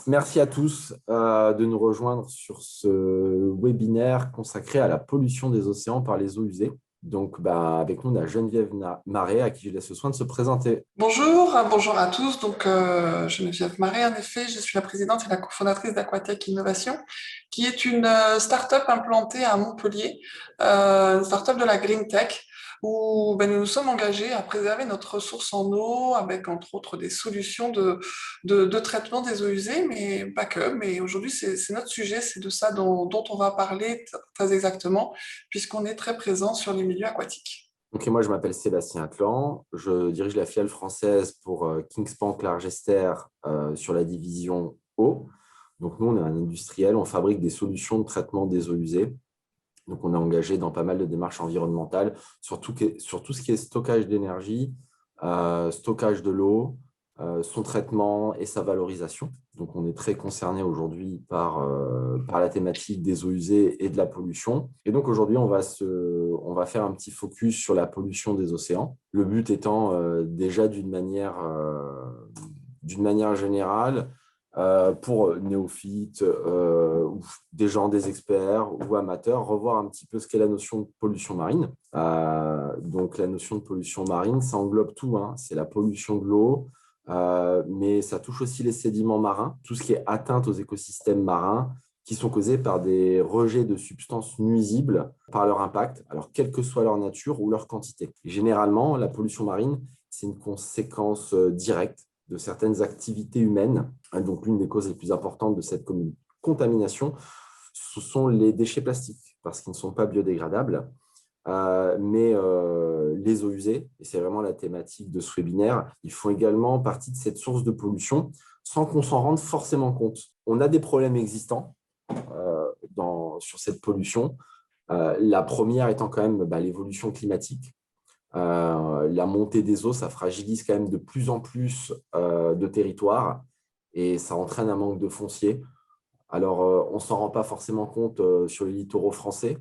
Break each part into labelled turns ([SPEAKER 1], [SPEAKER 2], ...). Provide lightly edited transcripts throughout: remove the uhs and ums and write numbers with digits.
[SPEAKER 1] Merci à tous de nous rejoindre sur ce webinaire consacré à la pollution des océans par les eaux usées. Donc, avec nous, on a Geneviève Marais, à qui je laisse le soin de se présenter.
[SPEAKER 2] Bonjour à tous. Geneviève Marais, en effet, je suis la présidente et la cofondatrice d'Aquatech Innovation, qui est une start-up implantée à Montpellier, une start-up de la Green Tech, où nous nous sommes engagés à préserver notre ressource en eau, avec entre autres des solutions de traitement des eaux usées, mais pas que. Mais aujourd'hui, c'est notre sujet, c'est de ça dont on va parler très exactement, puisqu'on est très présent sur les milieux aquatiques.
[SPEAKER 1] Donc, et moi, je m'appelle Sébastien Atlan. Je dirige la filiale française pour Kingspan Clargester sur la division eau. Donc, nous, on est un industriel, on fabrique des solutions de traitement des eaux usées. Donc, on est engagé dans pas mal de démarches environnementales, sur tout ce qui est stockage d'énergie, stockage de l'eau, son traitement et sa valorisation. Donc, on est très concerné aujourd'hui par la thématique des eaux usées et de la pollution. Et donc, aujourd'hui, on va faire un petit focus sur la pollution des océans. Le but étant déjà d'une manière générale, pour néophytes, ou des gens, des experts ou amateurs, revoir un petit peu ce qu'est la notion de pollution marine. Donc, la notion de pollution marine, ça englobe tout, hein. C'est la pollution de l'eau, mais ça touche aussi les sédiments marins, tout ce qui est atteinte aux écosystèmes marins, qui sont causés par des rejets de substances nuisibles par leur impact, alors quelle que soit leur nature ou leur quantité. Généralement, la pollution marine, c'est une conséquence directe de certaines activités humaines. Donc, l'une des causes les plus importantes de cette contamination, ce sont les déchets plastiques, parce qu'ils ne sont pas biodégradables. Mais les eaux usées, et c'est vraiment la thématique de ce webinaire, ils font également partie de cette source de pollution sans qu'on s'en rende forcément compte. On a des problèmes existants sur cette pollution. La première étant quand même l'évolution climatique. La montée des eaux, ça fragilise quand même de plus en plus de territoires et ça entraîne un manque de foncier. Alors, on ne s'en rend pas forcément compte sur les littoraux français,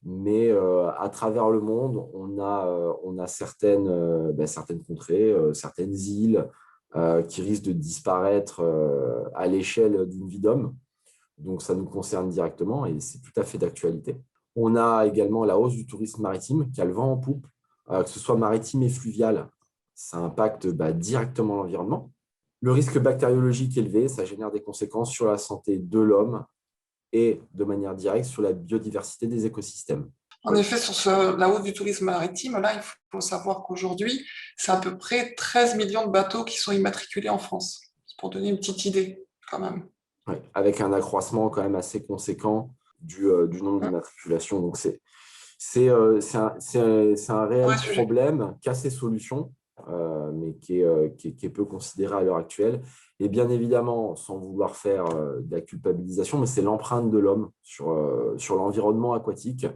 [SPEAKER 1] mais à travers le monde, on a certaines contrées, certaines îles qui risquent de disparaître à l'échelle d'une vie d'homme. Donc, ça nous concerne directement et c'est tout à fait d'actualité. On a également la hausse du tourisme maritime qui a le vent en poupe, que ce soit maritime et fluvial. Ça impacte directement l'environnement. Le risque bactériologique élevé, ça génère des conséquences sur la santé de l'homme et de manière directe sur la biodiversité des écosystèmes.
[SPEAKER 2] En effet, la hausse du tourisme maritime, là, il faut savoir qu'aujourd'hui, c'est à peu près 13 millions de bateaux qui sont immatriculés en France. C'est pour donner une petite idée, quand même.
[SPEAKER 1] Ouais, avec un accroissement quand même assez conséquent du nombre
[SPEAKER 2] Un
[SPEAKER 1] d'immatriculations. Donc, c'est un
[SPEAKER 2] vrai
[SPEAKER 1] réel
[SPEAKER 2] sujet.
[SPEAKER 1] problème qui a ses solutions, mais qui est peu considéré à l'heure actuelle. Et bien évidemment, sans vouloir faire de la culpabilisation, mais c'est l'empreinte de l'homme sur l'environnement aquatique.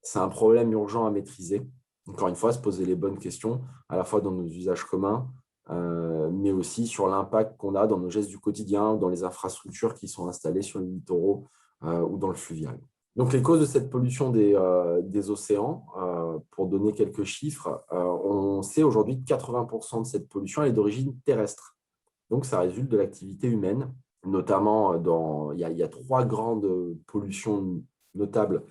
[SPEAKER 1] C'est un problème urgent à maîtriser. Encore une fois, se poser les bonnes questions, à la fois dans nos usages communs, mais aussi sur l'impact qu'on a dans nos gestes du quotidien, dans les infrastructures qui sont installées sur les littoraux ou dans le fluvial. Donc, les causes de cette pollution des océans, pour donner quelques chiffres, on sait aujourd'hui que 80% de cette pollution elle est d'origine terrestre. Donc, ça résulte de l'activité humaine, notamment il y a trois grandes pollutions notables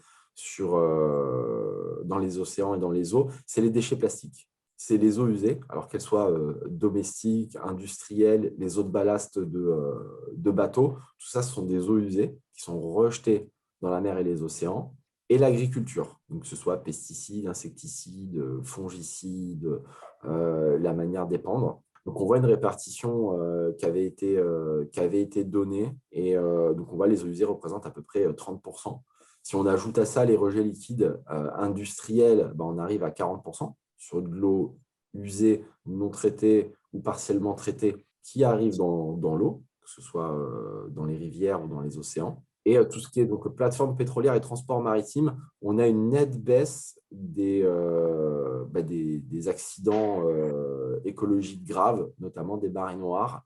[SPEAKER 1] dans les océans et dans les eaux. C'est les déchets plastiques. C'est les eaux usées, alors qu'elles soient domestiques, industrielles, les eaux de ballast de bateaux. Tout ça, ce sont des eaux usées qui sont rejetées dans la mer et les océans. Et l'agriculture, donc que ce soit pesticides, insecticides, fongicides, la manière d'épandre. Donc, on voit une répartition qui avait été donnée. Et donc, on voit les eaux usées représentent à peu près 30%. Si on ajoute à ça les rejets liquides industriels, on arrive à 40% sur de l'eau usée, non traitée ou partiellement traitée qui arrive dans l'eau, que ce soit dans les rivières ou dans les océans. Et tout ce qui est donc plateforme pétrolière et transport maritime, on a une nette baisse des accidents écologiques graves, notamment des marées noires.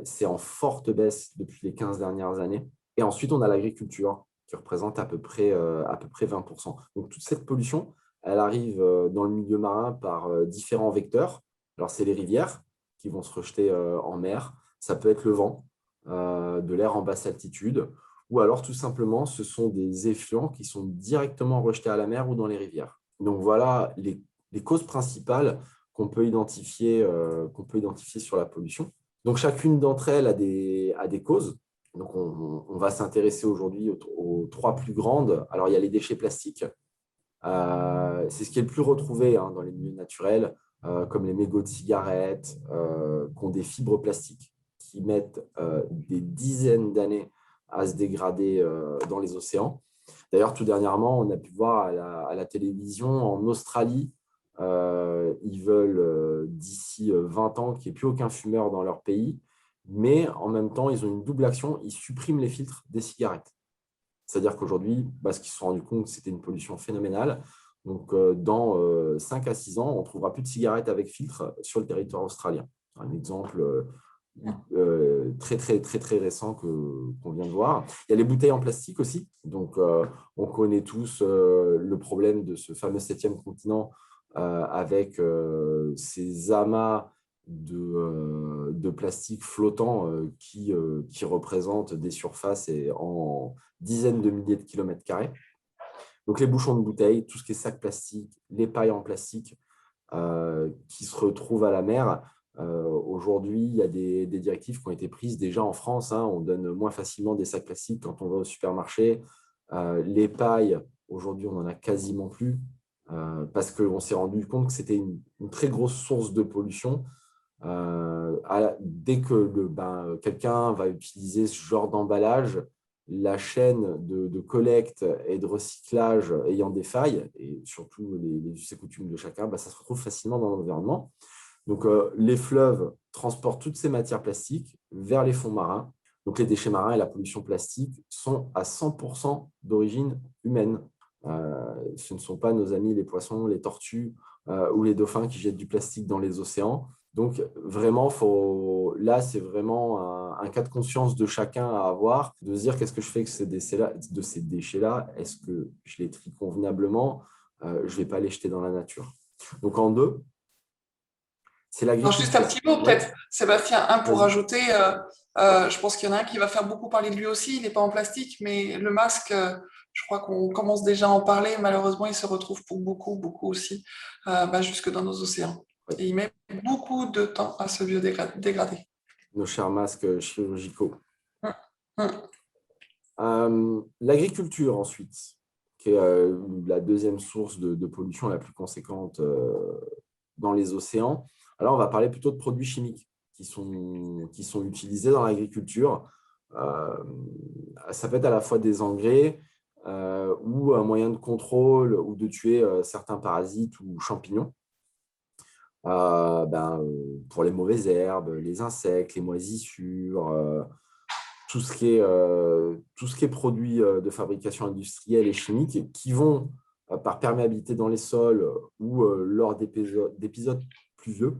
[SPEAKER 1] C'est en forte baisse depuis les 15 dernières années. Et ensuite, on a l'agriculture qui représente à peu près 20%. Donc, toute cette pollution, elle arrive dans le milieu marin par différents vecteurs. Alors, c'est les rivières qui vont se rejeter en mer. Ça peut être le vent. de l'air en basse altitude, ou alors tout simplement, ce sont des effluents qui sont directement rejetés à la mer ou dans les rivières. Donc voilà les causes principales qu'on peut identifier sur la pollution. Donc chacune d'entre elles a des causes. Donc on va s'intéresser aujourd'hui aux trois plus grandes. Alors il y a les déchets plastiques. C'est ce qui est le plus retrouvé dans les milieux naturels, comme les mégots de cigarettes, qui ont des fibres plastiques qui mettent des dizaines d'années à se dégrader dans les océans. D'ailleurs, tout dernièrement, on a pu voir à la télévision en Australie, ils veulent d'ici 20 ans qu'il n'y ait plus aucun fumeur dans leur pays, mais en même temps, ils ont une double action, ils suppriment les filtres des cigarettes. C'est-à-dire qu'aujourd'hui, parce qu'ils se sont rendus compte que c'était une pollution phénoménale, donc dans 5 à 6 ans, on ne trouvera plus de cigarettes avec filtre sur le territoire australien. Un exemple très, très, très, très récent qu'on vient de voir. Il y a les bouteilles en plastique aussi. Donc, on connaît tous le problème de ce fameux 7e continent avec ces amas de plastique flottant qui représentent des surfaces en dizaines de milliers de kilomètres carrés. Donc, les bouchons de bouteilles, tout ce qui est sacs plastiques, les pailles en plastique qui se retrouvent à la mer. Aujourd'hui, il y a des directives qui ont été prises déjà en France. On donne moins facilement des sacs plastiques quand on va au supermarché. Les pailles, aujourd'hui, on n'en a quasiment plus parce qu'on s'est rendu compte que c'était une très grosse source de pollution. Dès que quelqu'un va utiliser ce genre d'emballage, la chaîne de collecte et de recyclage ayant des failles, et surtout les us et coutumes de chacun, ça se retrouve facilement dans l'environnement. Donc, les fleuves transportent toutes ces matières plastiques vers les fonds marins. Donc, les déchets marins et la pollution plastique sont à 100% d'origine humaine. Ce ne sont pas nos amis les poissons, les tortues ou les dauphins qui jettent du plastique dans les océans. Donc, vraiment, là, c'est vraiment un cas de conscience de chacun à avoir, de se dire qu'est-ce que je fais de ces déchets-là? Est-ce que je les trie convenablement? Je ne vais pas les jeter dans la nature. Donc, en deux, c'est l'agriculture.
[SPEAKER 2] Juste un petit mot, peut-être, Sébastien, pour ajouter. Je pense qu'il y en a un qui va faire beaucoup parler de lui aussi. Il n'est pas en plastique, mais le masque, je crois qu'on commence déjà à en parler. Malheureusement, il se retrouve pour beaucoup, beaucoup aussi, jusque dans nos océans.
[SPEAKER 1] Oui.
[SPEAKER 2] Et il met beaucoup de temps à se biodégrader.
[SPEAKER 1] Nos chers masques chirurgicaux.
[SPEAKER 2] Hum.
[SPEAKER 1] L'agriculture, ensuite, qui est la deuxième source de pollution la plus conséquente dans les océans. Alors, on va parler plutôt de produits chimiques qui sont utilisés dans l'agriculture. Ça peut être à la fois des engrais ou un moyen de contrôle ou de tuer certains parasites ou champignons. Pour les mauvaises herbes, les insectes, les moisissures, tout ce qui est produit de fabrication industrielle et chimique qui vont, par perméabilité dans les sols ou lors d'épisodes pluvieux,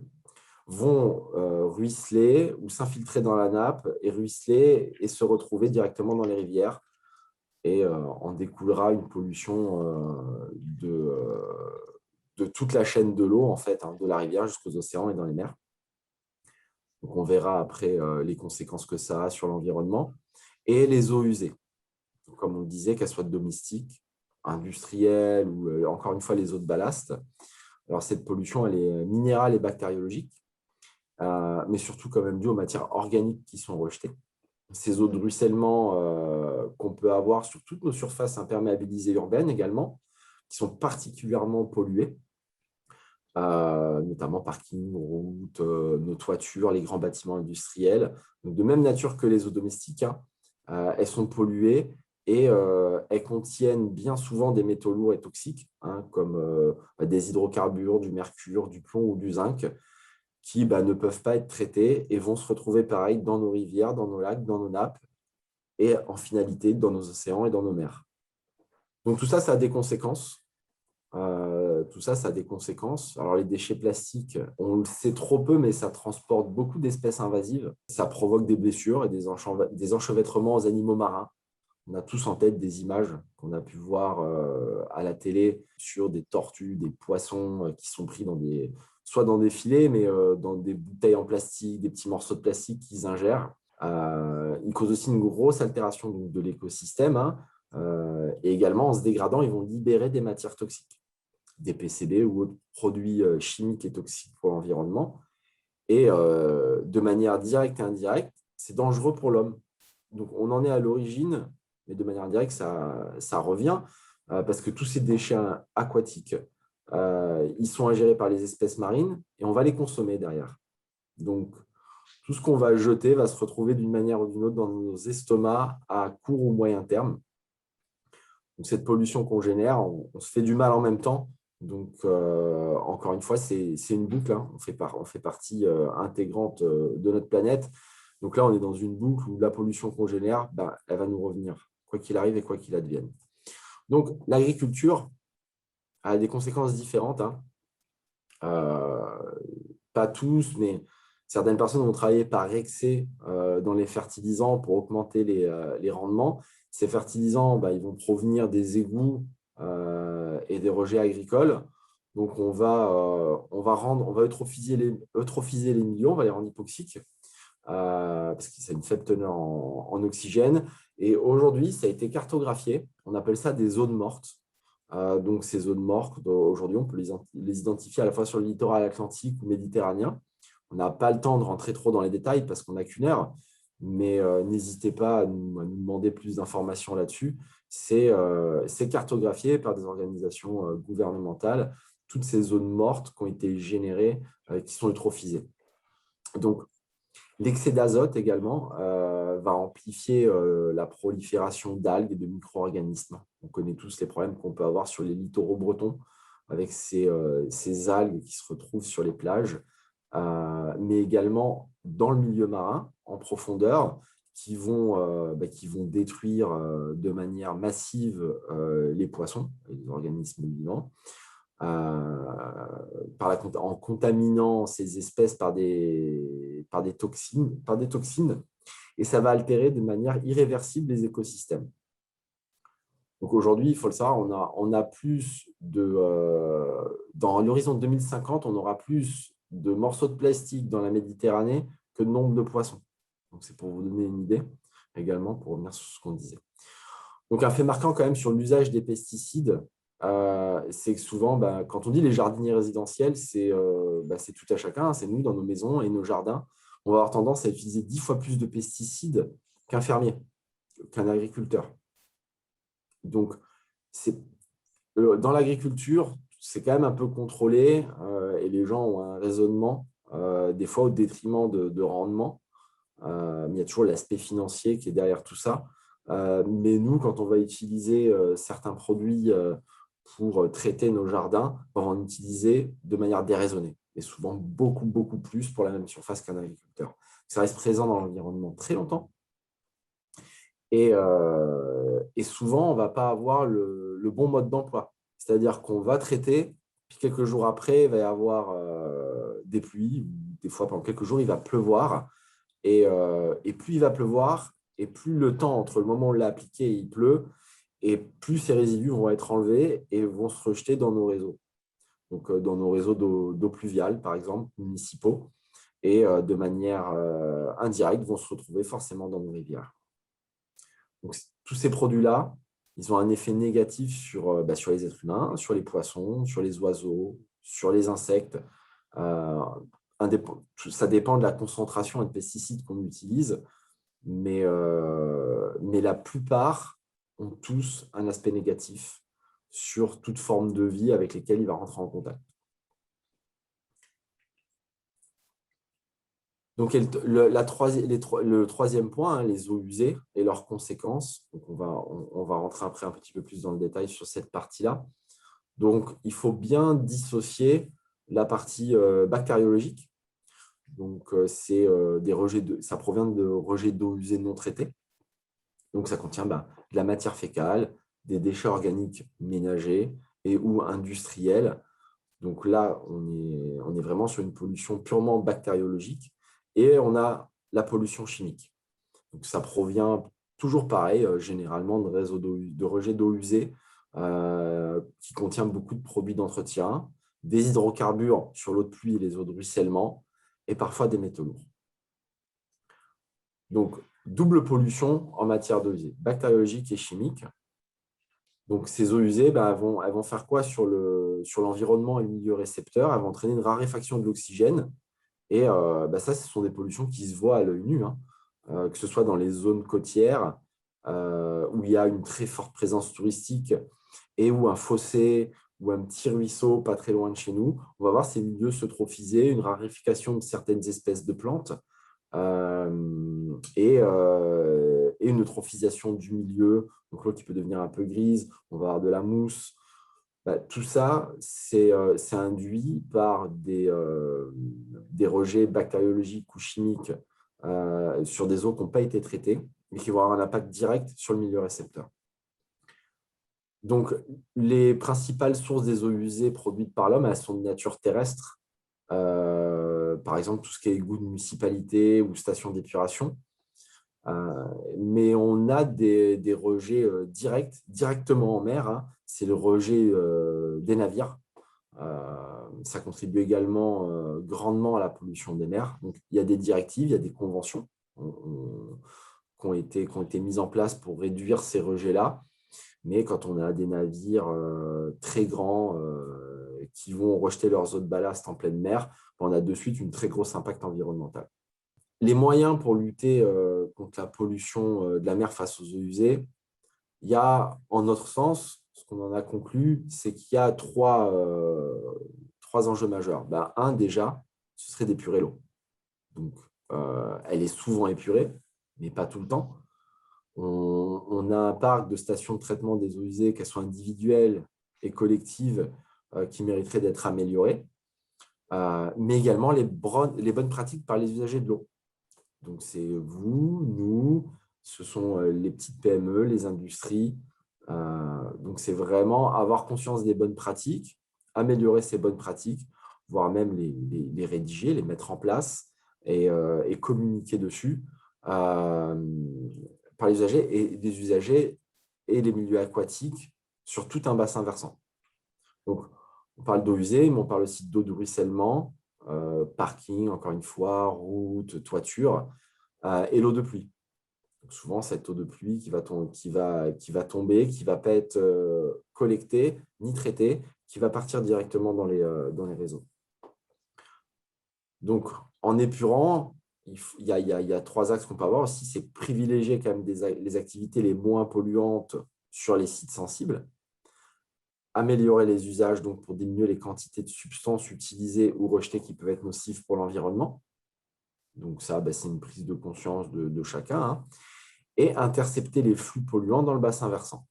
[SPEAKER 1] vont ruisseler ou s'infiltrer dans la nappe et ruisseler et se retrouver directement dans les rivières. Et en découlera une pollution de toute la chaîne de l'eau, en fait, de la rivière jusqu'aux océans et dans les mers. Donc, on verra après les conséquences que ça a sur l'environnement. Et les eaux usées, donc, comme on le disait, qu'elles soient domestiques, industrielles ou encore une fois les eaux de ballast. Alors, cette pollution, elle est minérale et bactériologique, mais surtout quand même due aux matières organiques qui sont rejetées. Ces eaux de ruissellement qu'on peut avoir sur toutes nos surfaces imperméabilisées urbaines également, qui sont particulièrement polluées, notamment parking, routes, nos toitures, les grands bâtiments industriels. Donc, de même nature que les eaux domestiques, elles sont polluées et elles contiennent bien souvent des métaux lourds et toxiques, comme des hydrocarbures, du mercure, du plomb ou du zinc, qui ne peuvent pas être traités et vont se retrouver pareil dans nos rivières, dans nos lacs, dans nos nappes et en finalité dans nos océans et dans nos mers. Donc tout ça, ça a des conséquences. Ça a des conséquences. Alors, les déchets plastiques, on le sait trop peu, mais ça transporte beaucoup d'espèces invasives. Ça provoque des blessures et des enchevêtrements aux animaux marins. On a tous en tête des images qu'on a pu voir à la télé sur des tortues, des poissons qui sont pris soit dans des filets, mais dans des bouteilles en plastique, des petits morceaux de plastique qu'ils ingèrent. Ils causent aussi une grosse altération de l'écosystème, hein, et également, en se dégradant, ils vont libérer des matières toxiques, des PCB ou autres produits chimiques et toxiques pour l'environnement. Et de manière directe et indirecte, c'est dangereux pour l'homme. Donc, on en est à l'origine, mais de manière indirecte, ça revient, parce que tous ces déchets aquatiques, ils sont ingérés par les espèces marines et on va les consommer derrière. Donc, tout ce qu'on va jeter va se retrouver d'une manière ou d'une autre dans nos estomacs à court ou moyen terme. Donc, cette pollution qu'on génère, on se fait du mal en même temps. Donc, encore une fois, c'est une boucle, hein. On fait partie intégrante de notre planète. Donc là, on est dans une boucle où la pollution qu'on génère, ben, elle va nous revenir, quoi qu'il arrive et quoi qu'il advienne. Donc, l'agriculture a des conséquences différentes, hein. Pas tous, mais certaines personnes vont travailler par excès dans les fertilisants pour augmenter les rendements. Ces fertilisants, bah, ils vont provenir des égouts et des rejets agricoles. Donc, on va eutrophiser les milieux, on va les rendre hypoxiques parce que c'est une faible teneur en oxygène. Et aujourd'hui, ça a été cartographié. On appelle ça des zones mortes. Donc, ces zones mortes, aujourd'hui, on peut les identifier à la fois sur le littoral atlantique ou méditerranéen. On n'a pas le temps de rentrer trop dans les détails parce qu'on n'a qu'une heure, mais n'hésitez pas à nous demander plus d'informations là-dessus. C'est cartographié par des organisations gouvernementales, toutes ces zones mortes qui ont été générées, qui sont eutrophisées. Donc, l'excès d'azote également va amplifier la prolifération d'algues et de micro-organismes. On connaît tous les problèmes qu'on peut avoir sur les littoraux bretons avec ces algues qui se retrouvent sur les plages, mais également dans le milieu marin, en profondeur, qui vont détruire de manière massive les poissons, les organismes vivants, en contaminant ces espèces par des toxines, et ça va altérer de manière irréversible les écosystèmes. Donc aujourd'hui, il faut le savoir, on a plus dans l'horizon 2050, on aura plus de morceaux de plastique dans la Méditerranée que de nombre de poissons. Donc c'est pour vous donner une idée, également pour revenir sur ce qu'on disait. Donc un fait marquant quand même sur l'usage des pesticides, c'est que souvent, quand on dit les jardiniers résidentiels, c'est tout à chacun, c'est nous dans nos maisons et nos jardins. On va avoir tendance à utiliser 10 fois plus de pesticides qu'un fermier, qu'un agriculteur. Donc, dans l'agriculture, c'est quand même un peu contrôlé et les gens ont un raisonnement, des fois au détriment de rendement. Mais il y a toujours l'aspect financier qui est derrière tout ça. Mais nous, quand on va utiliser certains produits pour traiter nos jardins, on va en utiliser de manière déraisonnée et souvent beaucoup, beaucoup plus pour la même surface qu'un agriculteur. Ça reste présent dans l'environnement très longtemps. Et souvent, on ne va pas avoir le bon mode d'emploi. C'est-à-dire qu'on va traiter, puis quelques jours après, il va y avoir des pluies. Des fois, pendant quelques jours, il va pleuvoir. Et plus il va pleuvoir, et plus le temps entre le moment où on l'a appliqué et il pleut, et plus ces résidus vont être enlevés et vont se rejeter dans nos réseaux. Donc, dans nos réseaux d'eau pluviale, par exemple, municipaux, et de manière indirecte, vont se retrouver forcément dans nos rivières. Donc, tous ces produits-là, ils ont un effet négatif sur les êtres humains, sur les poissons, sur les oiseaux, sur les insectes. Ça dépend de la concentration de pesticides qu'on utilise, mais la plupart ont tous un aspect négatif sur toute forme de vie avec lesquelles il va rentrer en contact. Donc, le troisième point, hein, les eaux usées et leurs conséquences. Donc, on va rentrer après un petit peu plus dans le détail sur cette partie-là. Donc, il faut bien dissocier la partie bactériologique. Donc, ça provient de rejets d'eau usée non traités. Donc, ça contient de la matière fécale, des déchets organiques ménagers et ou industriels. Donc là, on est vraiment sur une pollution purement bactériologique. Et on a la pollution chimique. Donc, ça provient toujours pareil, généralement de rejets d'eau usée qui contient beaucoup de produits d'entretien, des hydrocarbures sur l'eau de pluie et les eaux de ruissellement, et parfois des métaux lourds. Donc, double pollution en matière d'eau usée, bactériologique et chimique. Donc, ces eaux usées, elles vont faire quoi sur l'environnement et le milieu récepteur? Elles vont entraîner une raréfaction de l'oxygène. Et ça, ce sont des pollutions qui se voient à l'œil nu, hein. Que ce soit dans les zones côtières où il y a une très forte présence touristique et où un fossé ou un petit ruisseau pas très loin de chez nous, on va voir ces milieux s'eutrophiser, une raréfaction de certaines espèces de plantes et une eutrophisation du milieu. Donc l'eau qui peut devenir un peu grise, on va avoir de la mousse. Tout ça, c'est induit par des rejets bactériologiques ou chimiques sur des eaux qui n'ont pas été traitées, mais qui vont avoir un impact direct sur le milieu récepteur. Donc, les principales sources des eaux usées produites par l'homme, elles sont de nature terrestre. Par exemple, tout ce qui est égouts de municipalité ou stations d'épuration. Mais on a des rejets directement en mer, hein. C'est le rejet des navires. Ça contribue également grandement à la pollution des mers. Donc, il y a des directives, il y a des conventions qui ont été mises en place pour réduire ces rejets-là. Mais quand on a des navires très grands qui vont rejeter leurs eaux de ballast en pleine mer, on a de suite une très grosse impact environnemental. Les moyens pour lutter contre la pollution de la mer face aux eaux usées, il y a, en notre sens, ce qu'on en a conclu, c'est qu'il y a trois enjeux majeurs. Un, déjà, ce serait d'épurer l'eau. Donc, elle est souvent épurée, mais pas tout le temps. On a un parc de stations de traitement des eaux usées, qu'elles soient individuelles et collectives, qui mériteraient d'être améliorées, mais également les bonnes pratiques par les usagers de l'eau. Donc, c'est vous, nous, ce sont les petites PME, les industries. Donc, c'est vraiment avoir conscience des bonnes pratiques, améliorer ces bonnes pratiques, voire même les rédiger, les mettre en place et communiquer dessus par les usagers et des usagers et les milieux aquatiques sur tout un bassin versant. Donc, on parle d'eau usée, mais on parle aussi d'eau de ruissellement, parking, encore une fois, route, toiture, et l'eau de pluie. Donc, souvent, cette eau de pluie qui va tomber, qui ne va pas être collectée ni traitée, qui va partir directement dans les réseaux. Donc, en épurant, il y a trois axes qu'on peut avoir aussi. C'est privilégier quand même les activités les moins polluantes sur les sites sensibles, améliorer les usages donc pour diminuer les quantités de substances utilisées ou rejetées qui peuvent être nocives pour l'environnement. Donc ça, c'est une prise de conscience de chacun, hein. Et intercepter les flux polluants dans le bassin versant.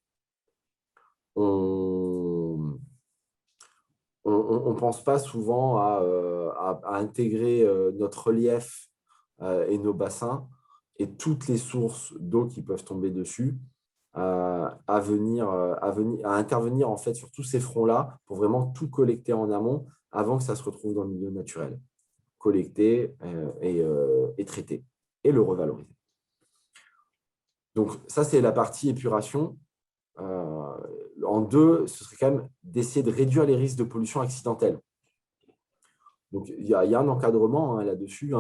[SPEAKER 1] On ne pense pas souvent à intégrer notre relief et nos bassins et toutes les sources d'eau qui peuvent tomber dessus à intervenir en fait sur tous ces fronts-là pour vraiment tout collecter en amont avant que ça se retrouve dans le milieu naturel. Collecter et traiter et le revaloriser. Donc, ça, c'est la partie épuration. En deux, ce serait quand même d'essayer de réduire les risques de pollution accidentelle. Donc, il y a un encadrement là-dessus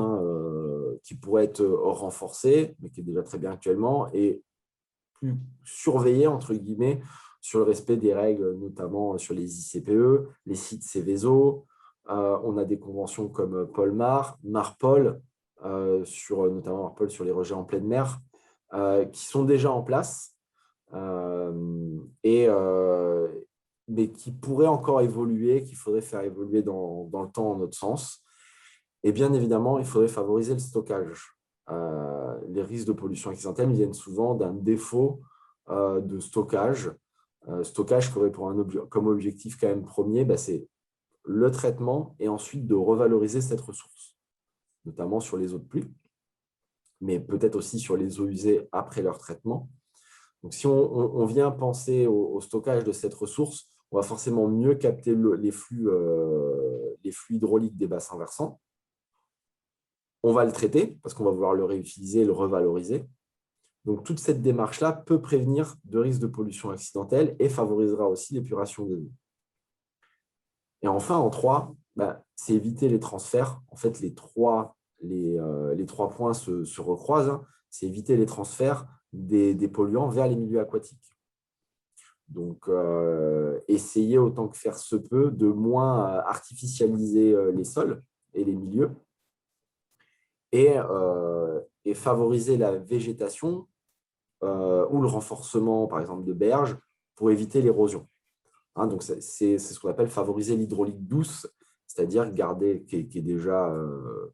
[SPEAKER 1] qui pourrait être renforcé, mais qui est déjà très bien actuellement, et plus surveillé, entre guillemets, sur le respect des règles, notamment sur les ICPE, les sites Céveso. On a des conventions comme Polmar, Marpol, notamment Marpol sur les rejets en pleine mer, qui sont déjà en place, mais qui pourraient encore évoluer, qu'il faudrait faire évoluer dans le temps en notre sens. Et bien évidemment, il faudrait favoriser le stockage. Les risques de pollution accidentelle viennent souvent d'un défaut de stockage. Stockage qui aurait comme objectif quand même premier, c'est le traitement et ensuite de revaloriser cette ressource, notamment sur les eaux de pluie, mais peut-être aussi sur les eaux usées après leur traitement. Donc, si on vient penser au stockage de cette ressource, on va forcément mieux capter les flux hydrauliques des bassins versants. On va le traiter parce qu'on va vouloir le réutiliser, le revaloriser. Donc, toute cette démarche-là peut prévenir de risques de pollution accidentelle et favorisera aussi l'épuration de l'eau. Et enfin, en trois, c'est éviter les transferts. En fait, les trois points se recroisent. c'est éviter les transferts des polluants vers les milieux aquatiques. Donc, essayer autant que faire se peut de moins artificialiser les sols et les milieux et favoriser la végétation ou le renforcement, par exemple, de berges pour éviter l'érosion. Hein, donc, c'est ce qu'on appelle favoriser l'hydraulique douce, c'est-à-dire garder, qui est déjà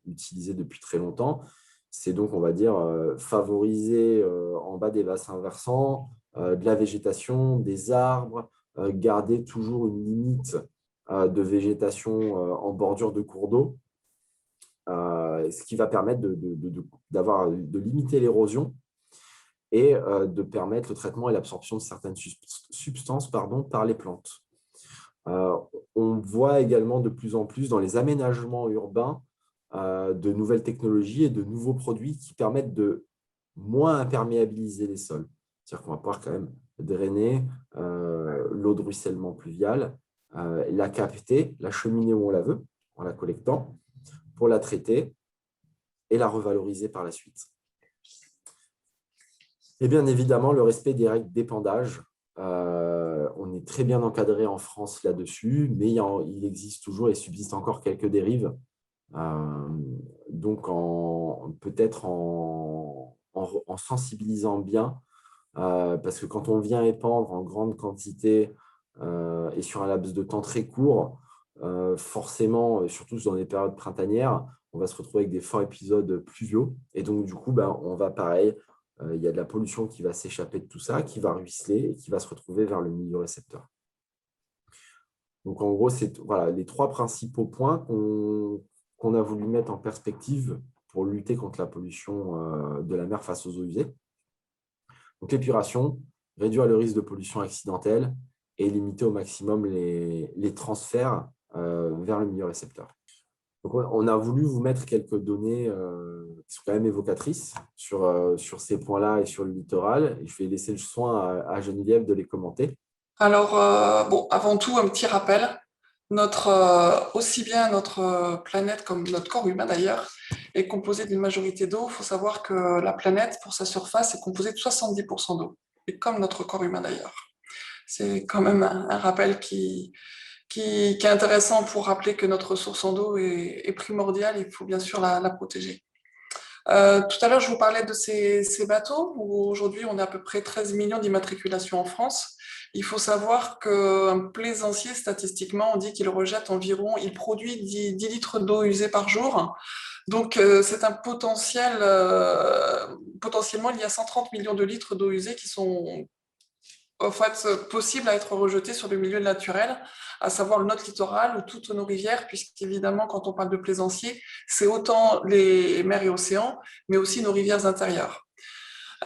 [SPEAKER 1] utilisé depuis très longtemps. C'est donc, on va dire, favoriser en bas des bassins versants de la végétation, des arbres, garder toujours une limite de végétation en bordure de cours d'eau, ce qui va permettre de limiter l'érosion et de permettre le traitement et l'absorption de certaines substances par les plantes. On voit également de plus en plus dans les aménagements urbains de nouvelles technologies et de nouveaux produits qui permettent de moins imperméabiliser les sols. C'est-à-dire qu'on va pouvoir quand même drainer l'eau de ruissellement pluvial, la capter, la cheminer où on la veut, en la collectant, pour la traiter et la revaloriser par la suite. Et bien évidemment, le respect des règles d'épandage. On est très bien encadré en France là-dessus, mais il existe toujours et subsiste encore quelques dérives. Donc, peut-être en sensibilisant bien, parce que quand on vient épandre en grande quantité et sur un laps de temps très court, forcément, surtout dans les périodes printanières, on va se retrouver avec des forts épisodes pluviaux. Et donc, du coup, on va pareil, il y a de la pollution qui va s'échapper de tout ça, qui va ruisseler et qui va se retrouver vers le milieu récepteur. Donc, en gros, c'est voilà, les trois principaux points qu'on a voulu mettre en perspective pour lutter contre la pollution de la mer face aux eaux usées. Donc, l'épuration, réduire le risque de pollution accidentelle et limiter au maximum les transferts vers le milieu récepteur. Donc, on a voulu vous mettre quelques données qui sont quand même évocatrices sur ces points-là et sur le littoral. Et je vais laisser le soin à Geneviève de les commenter.
[SPEAKER 2] Alors, avant tout, un petit rappel. Aussi bien notre planète comme notre corps humain d'ailleurs est composé d'une majorité d'eau. Il faut savoir que la planète, pour sa surface, est composée de 70% d'eau, et comme notre corps humain d'ailleurs. C'est quand même un rappel qui est intéressant pour rappeler que notre ressource en eau est primordiale. Il faut bien sûr la protéger. Tout à l'heure, je vous parlais de ces bateaux, où aujourd'hui, on a à peu près 13 millions d'immatriculations en France. Il faut savoir qu'un plaisancier, statistiquement, on dit qu'il rejette environ, il produit 10 litres d'eau usée par jour. Donc, c'est un potentiellement, il y a 130 millions de litres d'eau usée qui sont en fait possibles à être rejetés sur le milieu naturel, à savoir notre littoral ou toutes nos rivières, puisqu'évidemment, quand on parle de plaisancier, c'est autant les mers et océans, mais aussi nos rivières intérieures.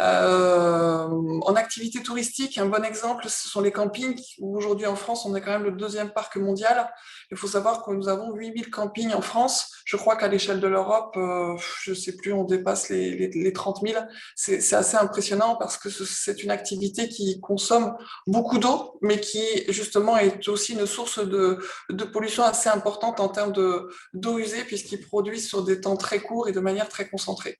[SPEAKER 2] En activité touristique, un bon exemple, ce sont les campings, où aujourd'hui en France, on est quand même le deuxième parc mondial. Il faut savoir que nous avons 8000 campings en France. Je crois qu'à l'échelle de l'Europe, je ne sais plus, on dépasse les 30 000. C'est assez impressionnant parce que c'est une activité qui consomme beaucoup d'eau, mais qui justement est aussi une source de pollution assez importante en termes d'eau usée, puisqu'ils produisent sur des temps très courts et de manière très concentrée.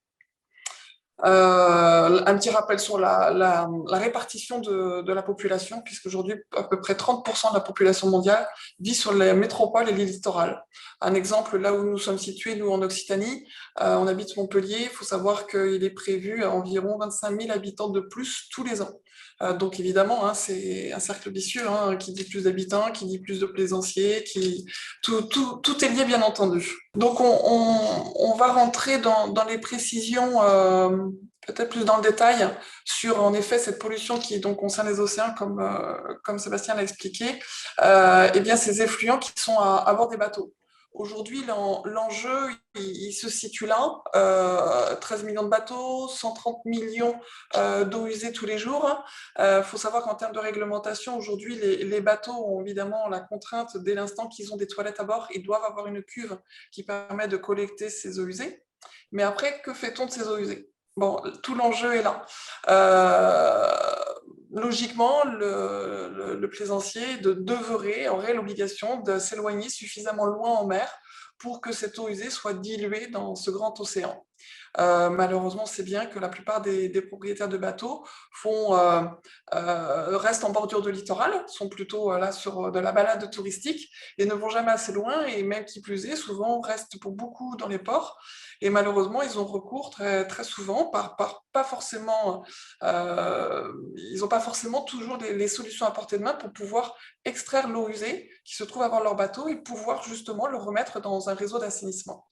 [SPEAKER 2] Un petit rappel sur la répartition de la population, puisqu'aujourd'hui, à peu près 30% de la population mondiale vit sur les métropoles et les littorales. Un exemple, là où nous sommes situés, nous en Occitanie, on habite Montpellier, il faut savoir qu'il est prévu environ 25 000 habitants de plus tous les ans. Donc évidemment, hein, c'est un cercle vicieux, hein, qui dit plus d'habitants, qui dit plus de plaisanciers, tout est lié bien entendu. Donc on va rentrer dans les précisions, peut-être plus dans le détail, sur en effet cette pollution qui donc concerne les océans, comme Sébastien l'a expliqué, et bien ces effluents qui sont à bord des bateaux. Aujourd'hui, l'enjeu, il se situe là, 13 millions de bateaux, 130 millions d'eau usée tous les jours. Faut savoir qu'en termes de réglementation, aujourd'hui, les bateaux ont évidemment la contrainte, dès l'instant qu'ils ont des toilettes à bord, ils doivent avoir une cuve qui permet de collecter ces eaux usées. Mais après, que fait-on de ces eaux usées? Bon, tout l'enjeu est là. Logiquement, le plaisancier aurait l'obligation de s'éloigner suffisamment loin en mer pour que cette eau usée soit diluée dans ce grand océan. Malheureusement, c'est bien que la plupart des propriétaires de bateaux restent en bordure de littoral, sont plutôt là sur de la balade touristique et ne vont jamais assez loin et même qui plus est, souvent restent pour beaucoup dans les ports. Et malheureusement, ils ont recours très, très souvent pas forcément, ils n'ont pas forcément toujours les solutions à portée de main pour pouvoir extraire l'eau usée qui se trouve à bord de leur bateau et pouvoir justement le remettre dans un réseau d'assainissement.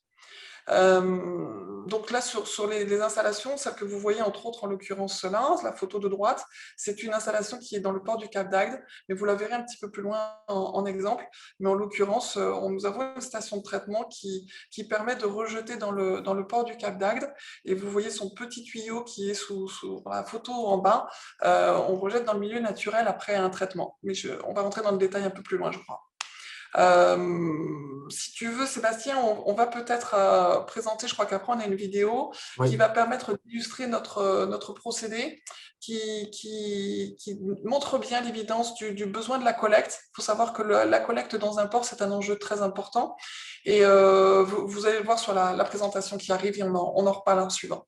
[SPEAKER 2] Donc là, sur les installations, celle que vous voyez entre autres en l'occurrence cela, la photo de droite, c'est une installation qui est dans le port du Cap d'Agde, mais vous la verrez un petit peu plus loin en exemple. Mais en l'occurrence, nous avons une station de traitement qui permet de rejeter dans le port du Cap d'Agde. Et vous voyez son petit tuyau qui est sous la photo en bas. On rejette dans le milieu naturel après un traitement. Mais on va rentrer dans le détail un peu plus loin, je crois. Si tu veux, Sébastien, on va peut-être présenter, je crois qu'après on a une vidéo qui
[SPEAKER 1] Oui.
[SPEAKER 2] va permettre d'illustrer notre procédé, qui montre bien l'évidence du besoin de la collecte. Il faut savoir que la collecte dans un port, c'est un enjeu très important. Et vous allez le voir sur la présentation qui arrive et on en reparle en suivant.